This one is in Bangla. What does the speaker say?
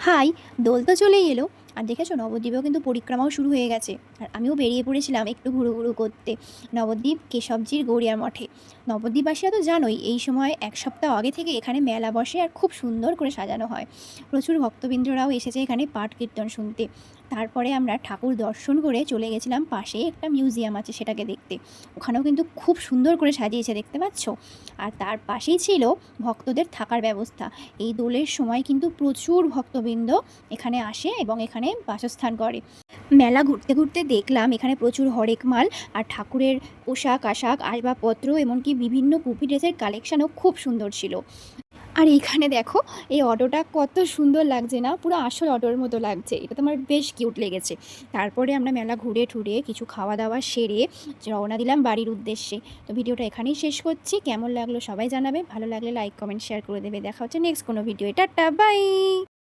হাই, দোল তো চলেই এলো। আর দেখেছো নবদ্বীপেও কিন্তু পরিক্রমাও শুরু হয়ে গেছে। আর আমিও বেরিয়ে পড়েছিলাম একটু ঘুরু করতে নবদ্বীপ কেশবজির গড়িয়ার মঠে। নবদ্বীপবাসীরা তো জানোই এই সময় এক সপ্তাহ আগে থেকে এখানে মেলা বসে আর খুব সুন্দর করে সাজানো হয়। প্রচুর ভক্তবৃন্দরাও এসেছে এখানে পাঠ কীর্তন শুনতে। তারপরে আমরা ঠাকুর দর্শন করে চলে গেছিলাম পাশে একটা মিউজিয়াম আছে সেটাকে দেখতে। ওখানেও কিন্তু খুব সুন্দর করে সাজিয়েছে দেখতে পাচ্ছ। আর তার পাশেই ছিল ভক্তদের থাকার ব্যবস্থা। এই দোলের সময় কিন্তু প্রচুর ভক্তবৃন্দ এখানে আসে এবং এখানে বাসস্থান করে। মেলা ঘুরতে ঘুরতে দেখলাম এখানে প্রচুর হরেক মাল আর ঠাকুরের পোশাক আশাক আসবাবপত্র এমনকি বিভিন্ন পুপি ড্রেসের কালেকশানও খুব সুন্দর ছিল। আর এইখানে দেখো এই অটোটা কত সুন্দর লাগছে না, পুরো আসল অটোর মতো লাগছে। এটা তো আমার বেশ কিউট লেগেছে। তারপরে আমরা মেলা ঘুরে ঠুরে কিছু খাওয়া দাওয়া সেরে রওনা দিলাম বাড়ির উদ্দেশ্যে। তো ভিডিওটা এখানেই শেষ করছি। কেমন লাগলো সবাই জানাবে, ভালো লাগলে লাইক কমেন্ট শেয়ার করে দেবে। দেখা হচ্ছে নেক্সট কোনো ভিডিও। Tata bye.